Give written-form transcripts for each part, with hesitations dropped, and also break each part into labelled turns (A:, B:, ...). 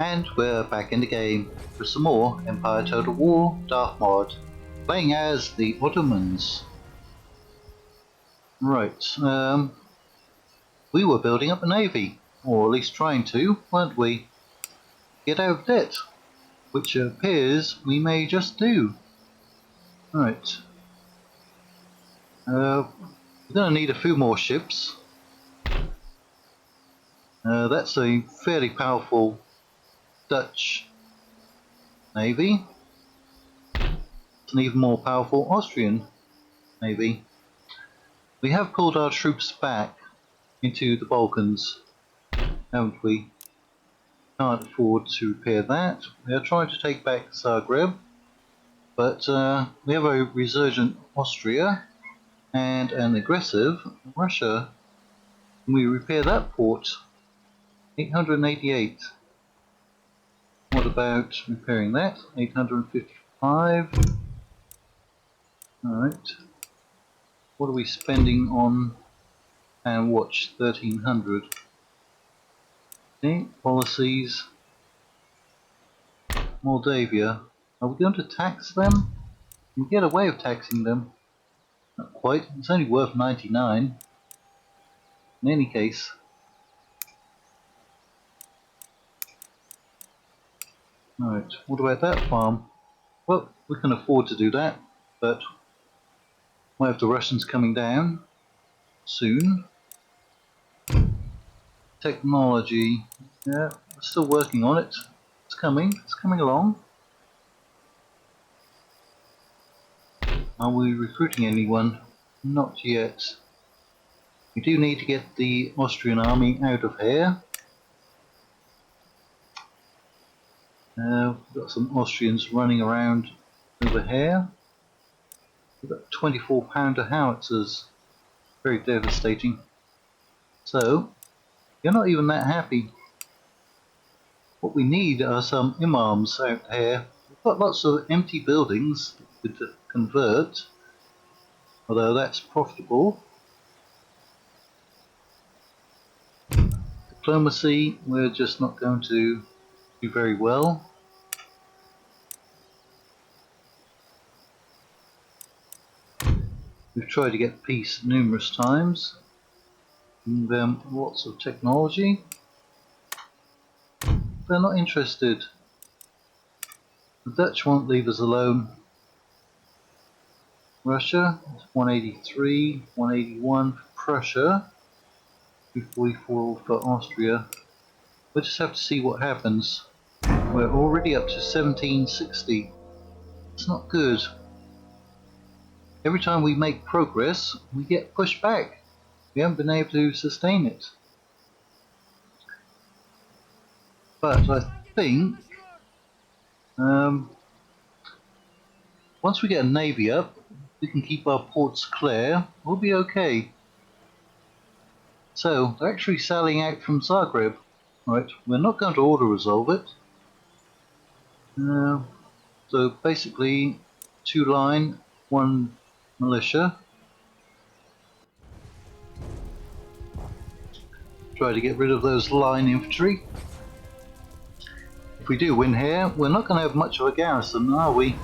A: And we're back in the game for some more Empire Total War Darthmod, playing as the Ottomans. Right, we were building up a navy, or at least trying to, weren't we? Get out of debt, which appears we may just do. Right, we're going to need a few more ships. That's a fairly powerful Dutch navy. It's an even more powerful Austrian navy. We have pulled our troops back into the Balkans, haven't we? Can't afford to repair that. We are trying to take back Zagreb, but we have a resurgent Austria and an aggressive Russia. Can we repair that port? 888. What about repairing that? 855. Alright. What are we spending on and watch? 1300. Okay, policies. Moldavia. Are we going to tax them? We get away with taxing them. Not quite. It's only worth 99. In any case. Alright, what about that farm? Well, we can afford to do that, but we'll have the Russians coming down soon. Technology. Yeah, we're still working on it. It's coming along. Are we recruiting anyone? Not yet. We do need to get the Austrian army out of here. We've got some Austrians running around over here. We've got 24-pounder howitzers. Very devastating. So, you're not even that happy. What we need are some imams out here. We've got lots of empty buildings to convert, although that's profitable. Diplomacy, we're just not going to do very well. We've tried to get peace numerous times. And lots of technology. They're not interested. The Dutch won't leave us alone. Russia, 183, 181 for Prussia, 244 for Austria. We'll just have to see what happens. We're already up to 1760. It's not good. Every time we make progress, we get pushed back. We haven't been able to sustain it. But I think once we get a navy up, we can keep our ports clear, we'll be okay. So, they're actually sailing out from Zagreb. Right, we're not going to auto-resolve it. So basically, 2 line, 1 militia. Try to get rid of those line infantry. If we do win here, we're not going to have much of a garrison, are we?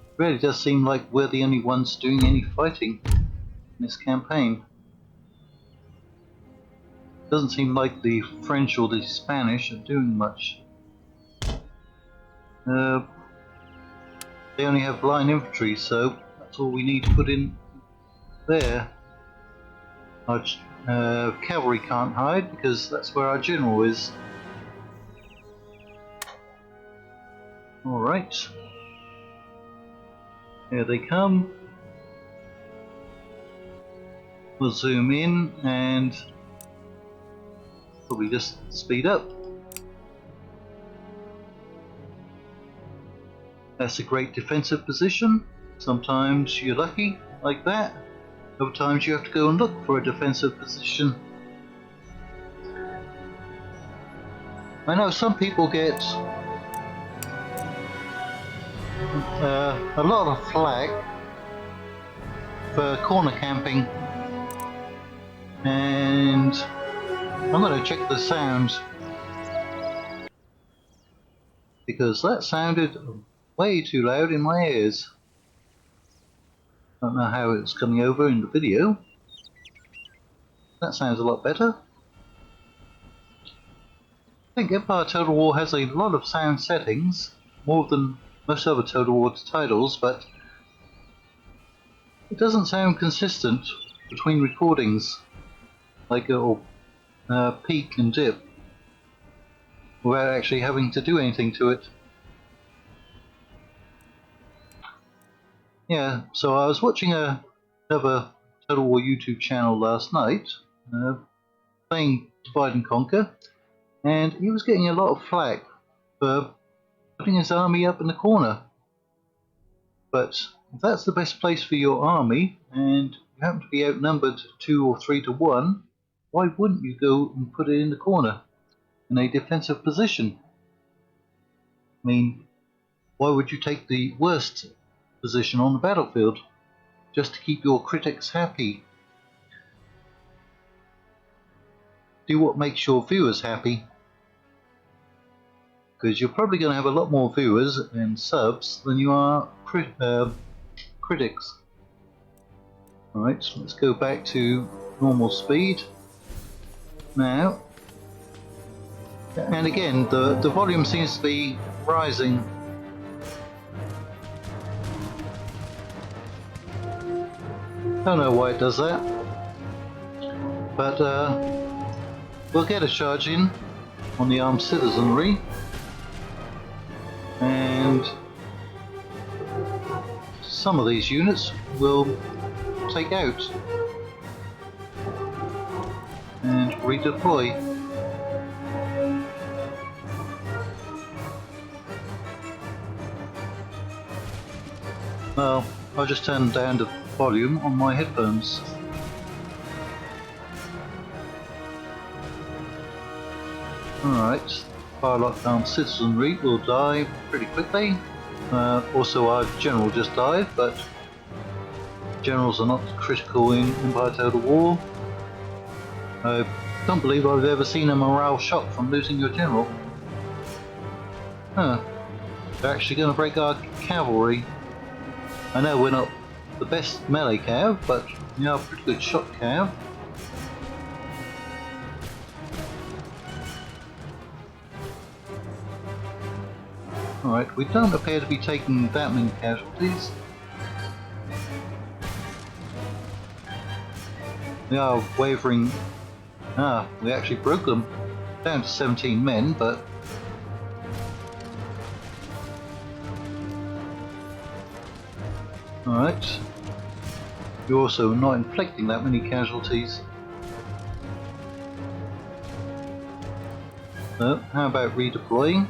A: It really does seem like we're the only ones doing any fighting in this campaign. Doesn't seem like the French or the Spanish are doing much. They only have line infantry, so that's all we need to put in there. Our cavalry can't hide because that's where our general is. Alright. Here they come. We'll zoom in and probably just speed up. That's a great defensive position. Sometimes you're lucky like that. Other times you have to go and look for a defensive position. I know some people get a lot of flack corner camping, and I'm going to check the sound, because that sounded way too loud in my ears. Don't know how it's coming over in the video. That sounds a lot better. I think Empire Total War has a lot of sound settings, more than most other Total War titles, but it doesn't sound consistent between recordings, like it'll peak and dip, without actually having to do anything to it. Yeah, so I was watching another Total War YouTube channel last night, playing Divide and Conquer, and he was getting a lot of flack for putting his army up in the corner. But if that's the best place for your army, and you happen to be outnumbered 2 or 3 to 1, why wouldn't you go and put it in the corner, in a defensive position? I mean, why would you take the worst position on the battlefield, just to keep your critics happy? Do what makes your viewers happy, because you're probably going to have a lot more viewers and subs than you are critics. Alright, so let's go back to normal speed now. And again, the volume seems to be rising. Don't know why it does that, but we'll get a charge in on the armed citizenry, and some of these units will take out and redeploy. Well, I'll just turn down the volume on my headphones. Alright, Firelock armed citizenry will die pretty quickly. Also our general just died, but generals are not critical in Empire Total War. I don't believe I've ever seen a morale shock from losing your general. Huh. They're actually going to break our cavalry. I know we're not the best melee cav, but we are a pretty good shot cav. Alright, we don't appear to be taking that many casualties. We are wavering. Ah, we actually broke them down to 17 men, but alright. You're also not inflicting that many casualties. So, how about redeploying?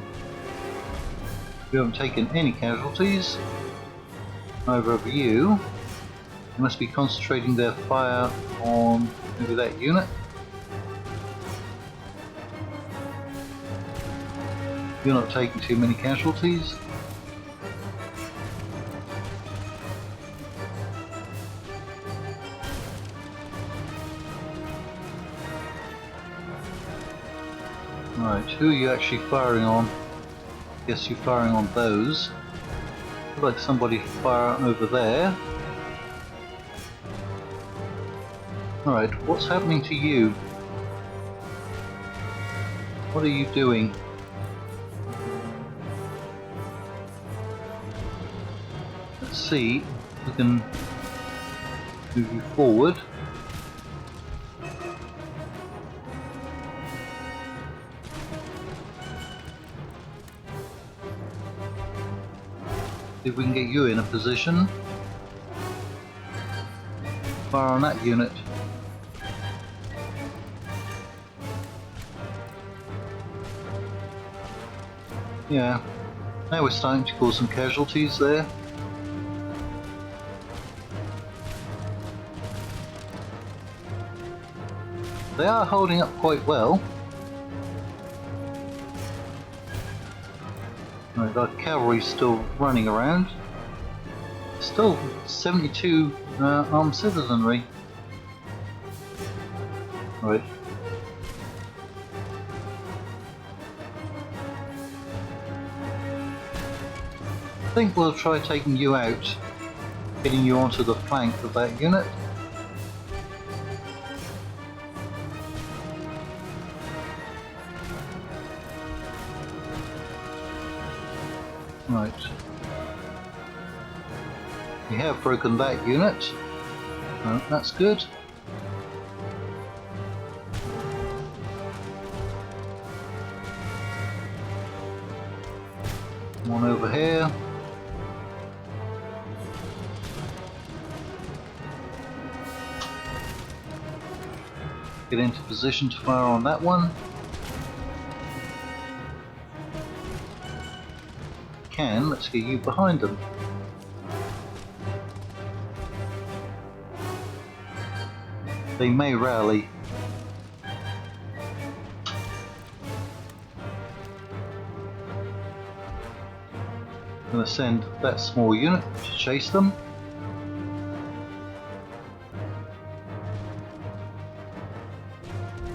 A: You haven't taken any casualties. Neither of you. You must be concentrating their fire on maybe that unit. You're not taking too many casualties. Right, who are you actually firing on? Guess you're firing on those. Looks like somebody fire over there. Alright, what's happening to you? What are you doing? Let's see if we can move you forward. See if we can get you in a position. Fire on that unit. Yeah, now we're starting to cause some casualties there. They are holding up quite well. Right, our cavalry's still running around. Still 72 armed citizenry. Right. I think we'll try taking you out, getting you onto the flank of that unit. Right. We have broken that unit. That's good. One over here. Get into position to fire on that one. Let's get you behind them. They may rally. I'm going to send that small unit to chase them.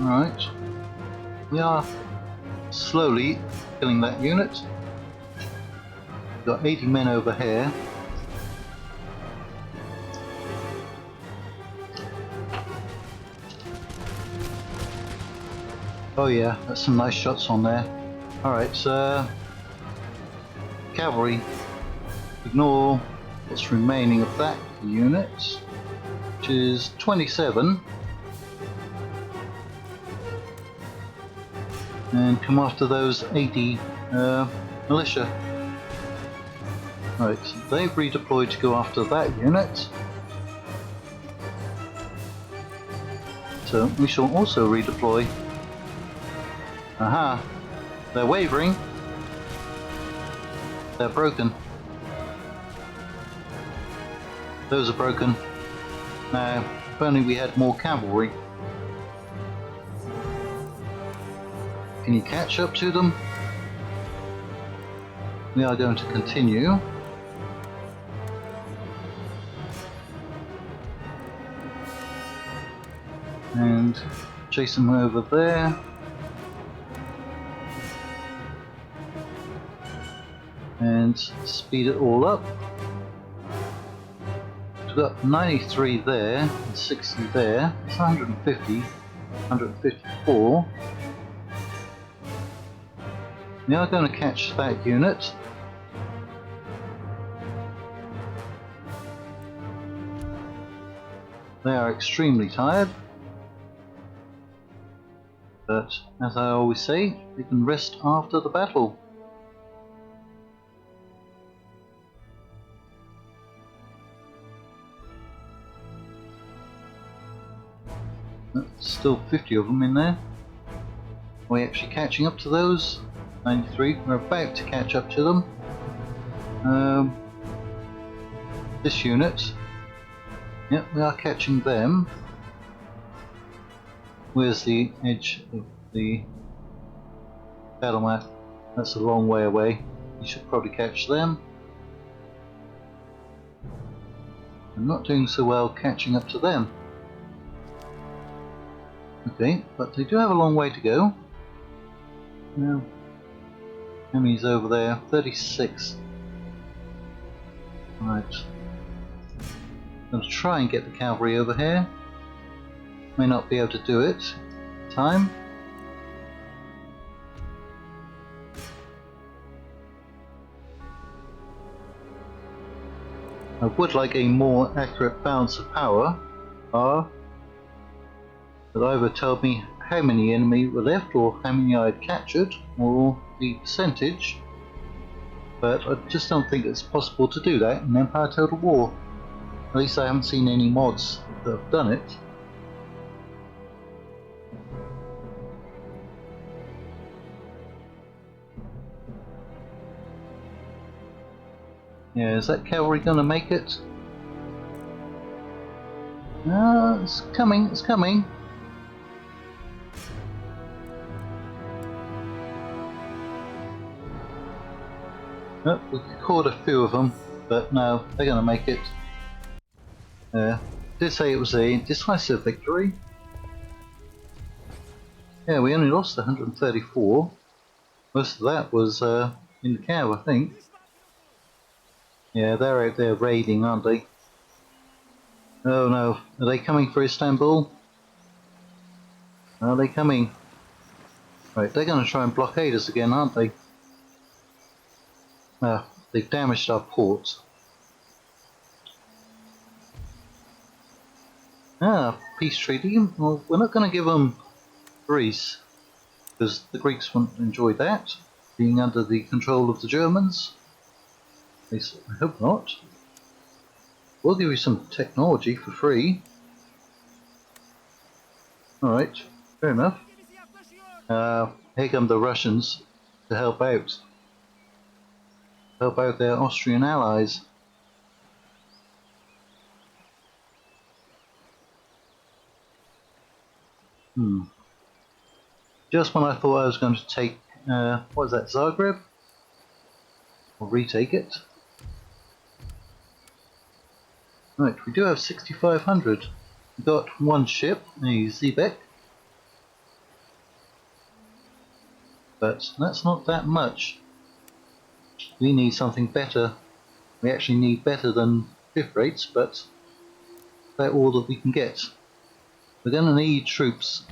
A: Alright. We are slowly killing that unit. Got 80 men over here. Oh yeah, that's some nice shots on there. Alright, so cavalry, ignore what's remaining of that unit, which is 27, and come after those 80 militia. Right, so they've redeployed to go after that unit. So we shall also redeploy. Aha! They're wavering. They're broken. Those are broken. Now, if only we had more cavalry. Can you catch up to them? We are going to continue. And chase them over there. And speed it all up. We've got 93 there, and 60 there. It's 150, 154. We are going to catch that unit. They are extremely tired. But, as I always say, they can rest after the battle. Still 50 of them in there. Are we actually catching up to those? 93. We're about to catch up to them. This unit. Yep, we are catching them. Where's the edge of the battle map? That's a long way away. You should probably catch them. I'm not doing so well catching up to them. Okay, but they do have a long way to go. Now, enemies over there, 36. Right. I'm going to try and get the cavalry over here. May not be able to do it. Time. I would like a more accurate balance of power. That either told me how many enemy were left, or how many I had captured, or the percentage. But I just don't think it's possible to do that in Empire Total War. At least I haven't seen any mods that have done it. Yeah, is that cavalry gonna make it? No, it's coming, it's coming. Oh, we caught a few of them. but no, they're going to make it. Did say it was a decisive victory. Yeah, we only lost 134. Most of that was in the cab, I think. Yeah, they're out there raiding, aren't they? Oh no, are they coming for Istanbul? Are they coming? Right, they're going to try and blockade us again, aren't they? They've damaged our port. Peace treaty. Well, we're not going to give them Greece, because the Greeks won't enjoy that, being under the control of the Germans. At least I hope not. We'll give you some technology for free. Alright, fair enough. Here come the Russians to help out. Help out their Austrian allies. Just when I thought I was going to take, what was that, Zagreb? Or retake it. Right, we do have 6,500. We've got one ship, a Zebek. But that's not that much. We need something better. We actually need better than fifth rates, but that's all that we can get. We're going to need troops.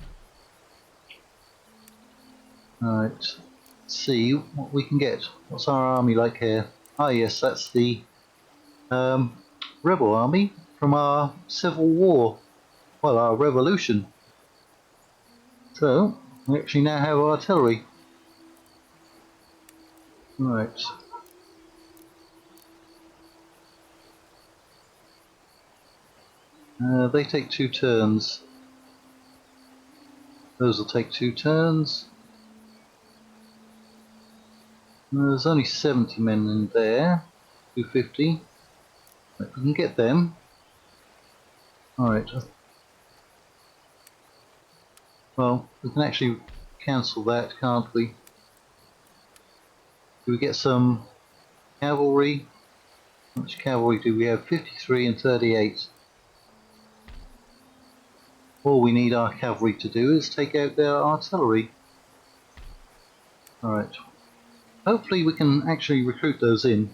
A: Alright, let's see what we can get. What's our army like here? Ah yes, that's the rebel army from our civil war. Well, our revolution. So, we actually now have artillery. Right. They take 2 turns. Those will take 2 turns. There's only 70 men in there. 250. Right, we can get them. Alright. Well, we can actually cancel that, can't we? Do we get some cavalry? How much cavalry do we have? 53 and 38. All we need our cavalry to do is take out their artillery. Alright. Hopefully we can actually recruit those in.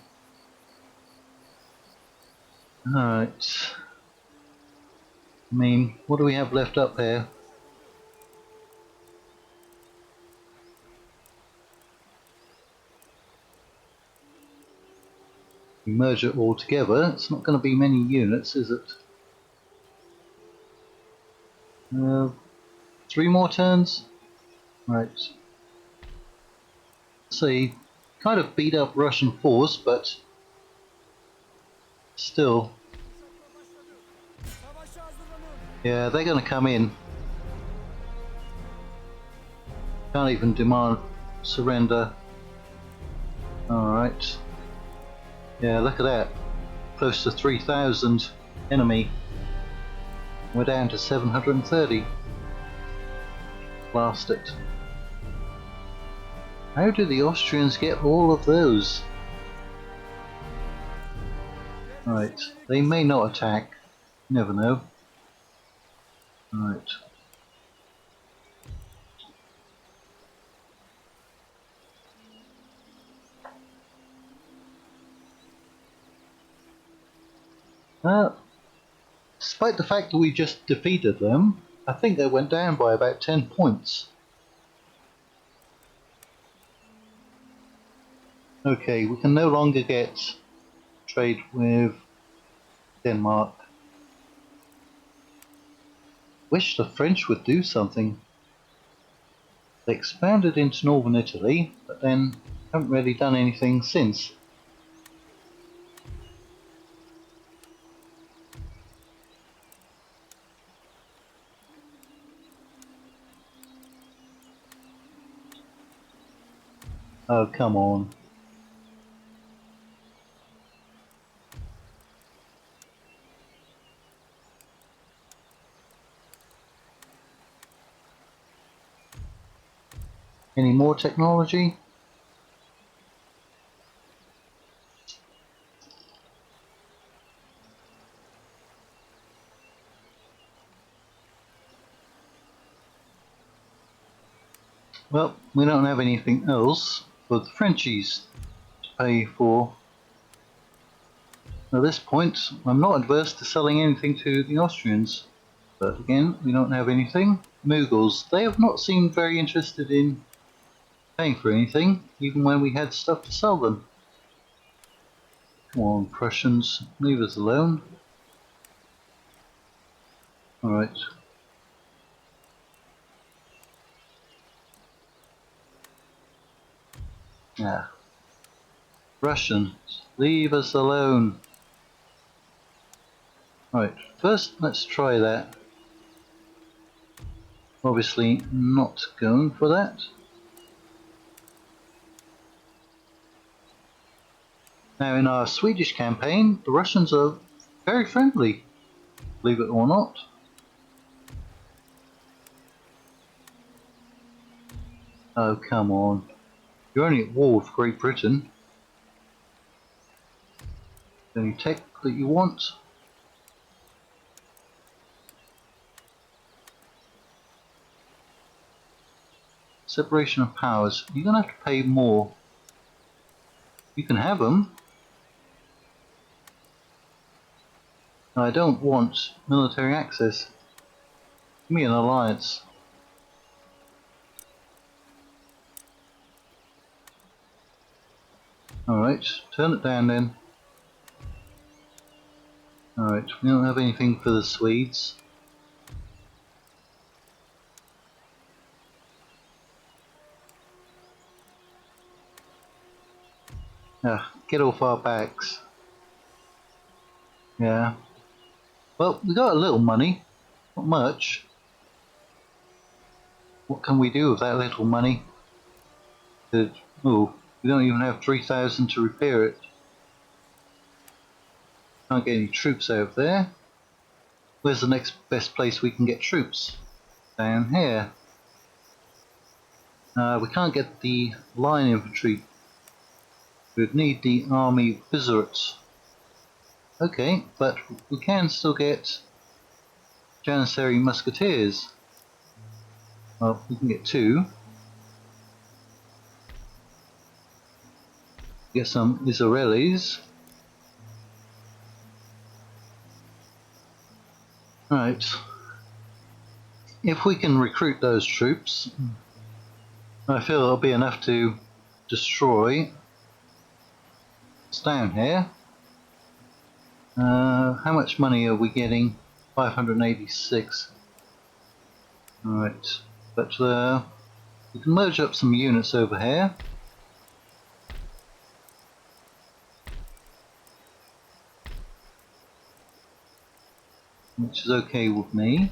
A: Alright. I mean, what do we have left up here? We merge it all together. It's not going to be many units, is it? 3 more turns? Right. See, kind of beat up Russian force, but still. Yeah, they're going to come in. Can't even demand surrender. Alright. Yeah, look at that. Close to 3,000 enemy. We're down to 730. Blast it. How do the Austrians get all of those? Right, they may not attack. You never know. Right. Despite the fact that we just defeated them, I think they went down by about 10 points. Okay, we can no longer get trade with Denmark. Wish the French would do something. They expanded into northern Italy, but then haven't really done anything since. Oh, come on. Any more technology? Well, we don't have anything else for the Frenchies to pay for. At this point, I'm not adverse to selling anything to the Austrians, but again, we don't have anything. Mughals, they have not seemed very interested in paying for anything, even when we had stuff to sell them. Come on, Prussians, leave us alone. Alright. Yeah. Russians, leave us alone. Right, first let's try that. Obviously not going for that. Now in our Swedish campaign, the Russians are very friendly, believe it or not. Oh, come on. You're only at war with Great Britain. Any tech that you want? Separation of powers. You're going to have to pay more. You can have them. I don't want military access. Give me an alliance. Alright, turn it down then. Alright, we don't have anything for the Swedes. Ah, get off our backs. Yeah. Well, we got a little money. Not much. What can we do with that little money? Oh, we don't even have 3,000 to repair it. Can't get any troops out there. Where's the next best place we can get troops? Down here. We can't get the line infantry. We'd need the army Vizards. Okay, but we can still get Janissary musketeers. Well, we can get 2. Get some Israelis. Right. If we can recruit those troops, I feel it'll be enough to destroy. It's down here. How much money are we getting? 586. Alright, but we can merge up some units over here. Which is okay with me.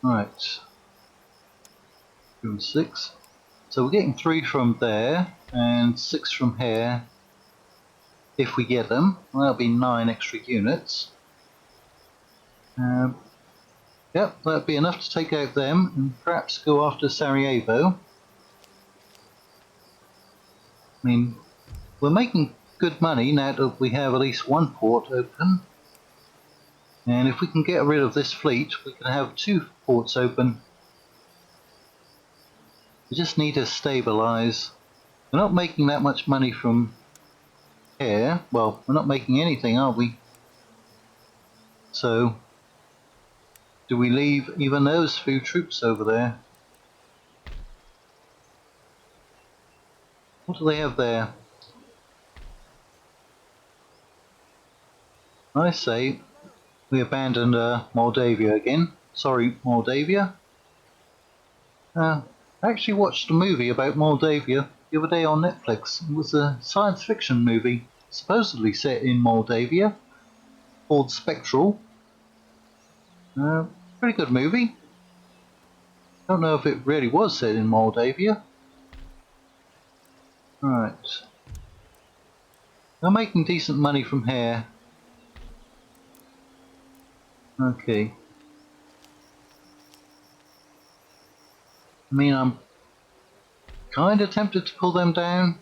A: Right. 2 and 6. So we're getting 3 from there and 6 from here. If we get them, well, that'll be 9 extra units. Yep, that'll be enough to take out them and perhaps go after Sarajevo. I mean, we're making good money now that we have at least one port open. And if we can get rid of this fleet, we can have 2 ports open. We just need to stabilize. We're not making that much money from here. Well, we're not making anything, are we? So, do we leave even those few troops over there? What do they have there? I say we abandoned Moldavia again. Sorry, Moldavia. I actually watched a movie about Moldavia the other day on Netflix. It was a science fiction movie, supposedly set in Moldavia, called Spectral. Pretty good movie. Don't know if it really was set in Moldavia. Right. We're making decent money from here. Okay. I mean, I'm kind of tempted to pull them down.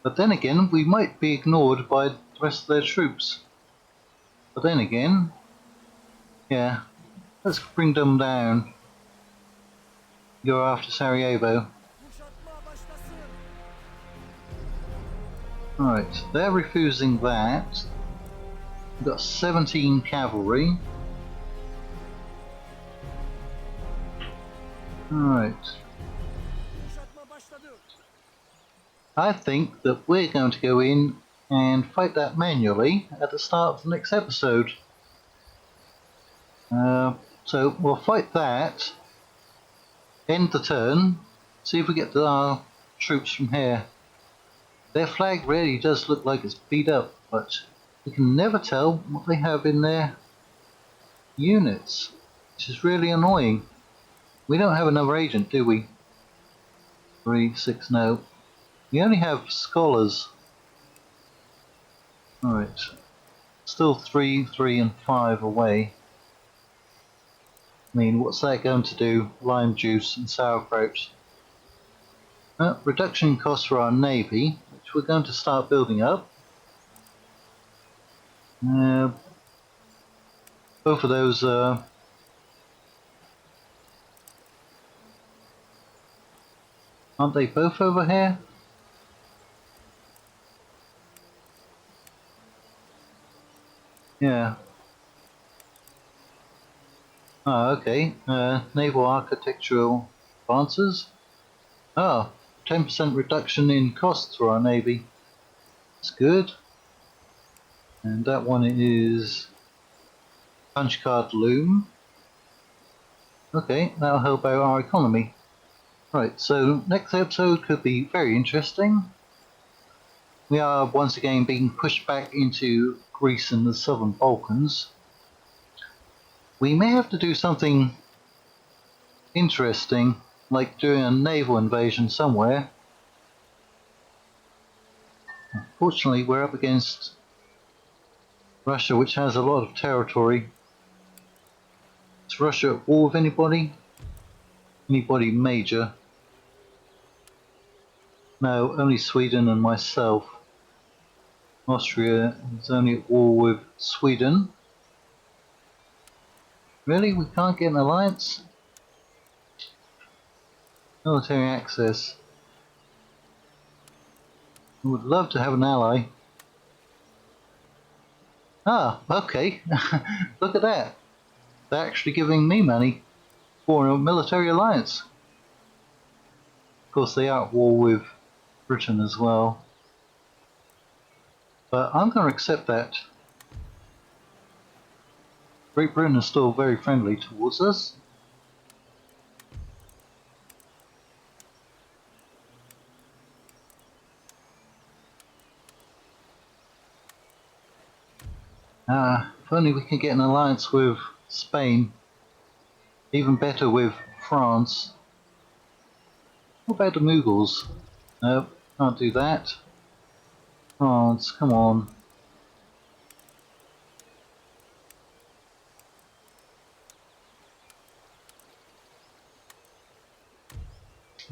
A: But then again, we might be ignored by the rest of their troops. But then again, yeah, let's bring them down. Go after Sarajevo. Alright, they're refusing that. We've got 17 cavalry. Alright. I think that we're going to go in and fight that manually at the start of the next episode. So we'll fight that, end the turn, see if we get our troops from here. Their flag really does look like it's beat up, but we can never tell what they have in their units, which is really annoying. We don't have another agent, do we? 3, 6, no. We only have scholars. Alright. Still 3, 3 and 5 away. I mean, what's that going to do? Lime juice and sauerkraut. Reduction in costs for our navy, which we're going to start building up. Both of those aren't they both over here? Yeah. Oh, okay. Naval architectural advances. Oh, 10% reduction in costs for our navy. That's good. And that one is punch card loom. Okay, that'll help out our economy. Right, so next episode could be very interesting. We are once again being pushed back into Greece and the Southern Balkans. We may have to do something interesting, like doing a naval invasion somewhere. Fortunately, we're up against Russia, which has a lot of territory. Is Russia at war with anybody? Anybody major? No, only Sweden and myself. Austria is only at war with Sweden. Really? We can't get an alliance? Military access. I would love to have an ally. Ah, okay. Look at that. They're actually giving me money for a military alliance. Of course, they are at war with Britain as well. But I'm going to accept that. Great Britain is still very friendly towards us. If only we can get an alliance with Spain. Even better with France. What about the Mughals? Nope, can't do that. France, come on.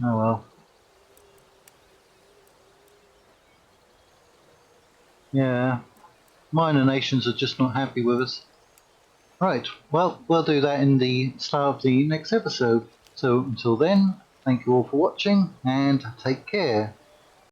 A: Oh well. Yeah, minor nations are just not happy with us. Right, well, we'll do that in the start of the next episode. So until then, thank you all for watching and take care.